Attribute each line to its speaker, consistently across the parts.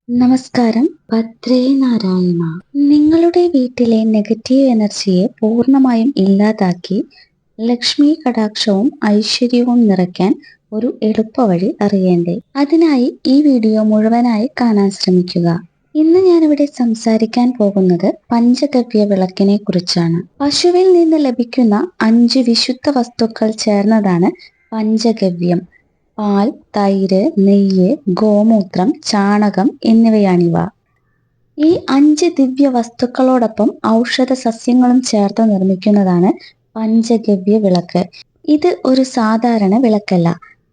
Speaker 1: നമസ്കാരം. ഭദ്രേ നാരായണ. നിങ്ങളുടെ വീട്ടിലെ നെഗറ്റീവ് എനർജിയെ പൂർണ്ണമായും ഇല്ലാതാക്കി ലക്ഷ്മി കടാക്ഷവും ഐശ്വര്യവും നിറയ്ക്കാൻ ഒരു എളുപ്പവഴി അറിയണ്ടേ? അതിനായി ഈ വീഡിയോ മുഴുവനായി കാണാൻ ശ്രമിക്കുക. ഇന്ന് ഞാനിവിടെ സംസാരിക്കാൻ പോകുന്നത് പഞ്ചഗവ്യ വിളക്കിനെ കുറിച്ചാണ്. പശുവിൽ നിന്ന് ലഭിക്കുന്ന 5 വിശുദ്ധ വസ്തുക്കൾ ചേർന്നതാണ് പഞ്ചഗവ്യം. പാൽ, തൈര്, നെയ്യ്, ഗോമൂത്രം, ചാണകം എന്നിവയാണിവ. ഈ 5 ദിവ്യ വസ്തുക്കളോടൊപ്പം ഔഷധ സസ്യങ്ങളും ചേർത്ത് നിർമ്മിക്കുന്നതാണ് പഞ്ചഗവ്യ വിളക്ക്. ഇത് ഒരു സാധാരണ വിളക്കല്ല,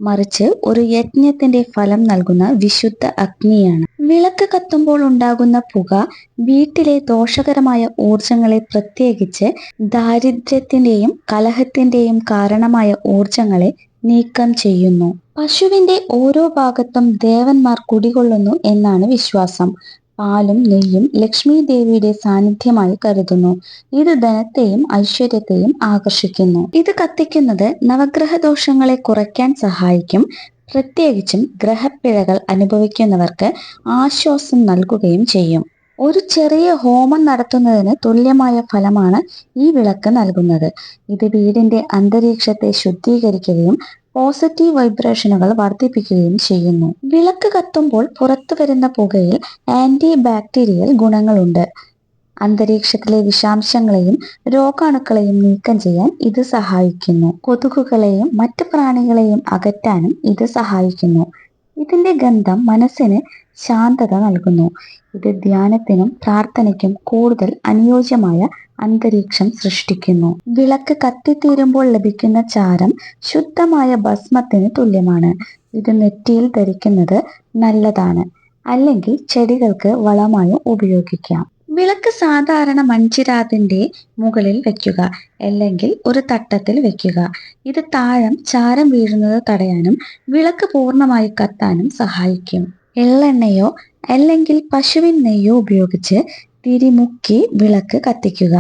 Speaker 1: മറിച്ച് ഒരു യജ്ഞത്തിന്റെ ഫലം നൽകുന്ന വിശുദ്ധ അഗ്നിയാണ്. വിളക്ക് കത്തുമ്പോൾ ഉണ്ടാകുന്ന പുക വീട്ടിലെ ദോഷകരമായ ഊർജങ്ങളെ, പ്രത്യേകിച്ച് ദാരിദ്ര്യത്തിന്റെയും കലഹത്തിന്റെയും കാരണമായ ഊർജങ്ങളെ നീക്കം ചെയ്യുന്നു. പശുവിന്റെ ഓരോ ഭാഗത്തും ദേവന്മാർ കുടികൊള്ളുന്നു എന്നാണ് വിശ്വാസം. പാലും നെയ്യും ലക്ഷ്മി ദേവിയുടെ സാന്നിധ്യമായി കരുതുന്നു. ഇത് ധനത്തെയും ഐശ്വര്യത്തെയും ആകർഷിക്കുന്നു. ഇത് കത്തിക്കുന്നത് നവഗ്രഹ ദോഷങ്ങളെ കുറയ്ക്കാൻ സഹായിക്കും. പ്രത്യേകിച്ചും ഗ്രഹപ്പിഴകൾ അനുഭവിക്കുന്നവർക്ക് ആശ്വാസം നൽകുകയും ചെയ്യും. ഒരു ചെറിയ ഹോമം നടത്തുന്നതിന് തുല്യമായ ഫലമാണ് ഈ വിളക്ക് നൽകുന്നത്. ഇത് വീടിന്റെ അന്തരീക്ഷത്തെ ശുദ്ധീകരിക്കുകയും പോസിറ്റീവ് വൈബ്രേഷനുകൾ വർദ്ധിപ്പിക്കുകയും ചെയ്യുന്നു. വിളക്ക് കത്തുമ്പോൾ പുറത്തു വരുന്ന പുകയിൽ ആന്റി ബാക്ടീരിയൽ ഗുണങ്ങളുണ്ട്. അന്തരീക്ഷത്തിലെ വിഷാംശങ്ങളെയും രോഗാണുക്കളെയും നീക്കം ചെയ്യാൻ ഇത് സഹായിക്കുന്നു. കൊതുകുകളെയും മറ്റ് പ്രാണികളെയും അകറ്റാനും ഇത് സഹായിക്കുന്നു. ഇതിന്റെ ഗന്ധം മനസ്സിന് ശാന്തത നൽകുന്നു. ഇത് ധ്യാനത്തിനും പ്രാർത്ഥനയ്ക്കും കൂടുതൽ അനുയോജ്യമായ അന്തരീക്ഷം സൃഷ്ടിക്കുന്നു. വിളക്ക് കത്തിത്തീരുമ്പോൾ ലഭിക്കുന്ന ചാരം ശുദ്ധമായ ഭസ്മത്തിന് തുല്യമാണ്. ഇത് നെറ്റിയിൽ ധരിക്കുന്നത് നല്ലതാണ്, അല്ലെങ്കിൽ ചെടികൾക്ക് വളമായും ഉപയോഗിക്കാം. വിളക്ക് സാധാരണ മൺചിരാതിന്റെ മുകളിൽ വെക്കുക, അല്ലെങ്കിൽ ഒരു തട്ടത്തിൽ വെക്കുക. ഇത് താഴം ചാരം വീഴുന്നത് തടയാനും വിളക്ക് പൂർണ്ണമായി കത്താനും സഹായിക്കും. എള്ളെണ്ണയോ അല്ലെങ്കിൽ പശുവിൻ നെയ്യോ ഉപയോഗിച്ച് തിരിമുക്കി വിളക്ക് കത്തിക്കുക.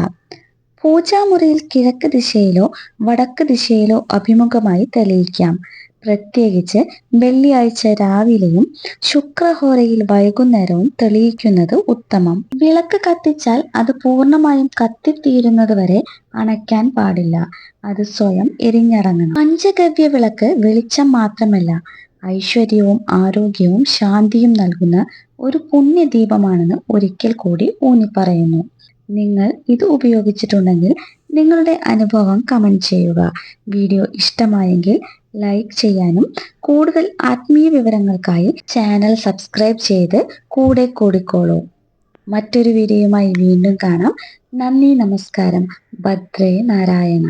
Speaker 1: പൂജാമുറിയിൽ കിഴക്ക് ദിശയിലോ വടക്ക് ദിശയിലോ അഭിമുഖമായി തെളിയിക്കാം. പ്രത്യേകിച്ച് വെള്ളിയാഴ്ച രാവിലെയും ശുക്രഹോരയിൽ വൈകുന്നേരവും തെളിയിക്കുന്നത് ഉത്തമം. വിളക്ക് കത്തിച്ചാൽ അത് പൂർണ്ണമായും കത്തിത്തീരുന്നത് വരെ അണയ്ക്കാൻ പാടില്ല. അത് സ്വയം എരിഞ്ഞടങ്ങണം. പഞ്ചഗവ്യ വിളക്ക് വെളിച്ചം മാത്രമല്ല, ഐശ്വര്യവും ആരോഗ്യവും ശാന്തിയും നൽകുന്ന ഒരു പുണ്യദീപമാണെന്ന് ഒരിക്കൽ കൂടി ഊന്നിപ്പറയുന്നു. നിങ്ങൾ ഇത് ഉപയോഗിച്ചിട്ടുണ്ടെങ്കിൽ നിങ്ങളുടെ അനുഭവം കമന്റ് ചെയ്യുക. വീഡിയോ ഇഷ്ടമായെങ്കിൽ ലൈക്ക് ചെയ്യാനും കൂടുതൽ ആത്മീയ വിവരങ്ങൾക്കായി ചാനൽ സബ്സ്ക്രൈബ് ചെയ്ത് കൂടെ കൂടിക്കോളൂ. മറ്റൊരു വീഡിയോയുമായി വീണ്ടും കാണാം. നന്ദി, നമസ്കാരം. ഭദ്രേ നാരായണ.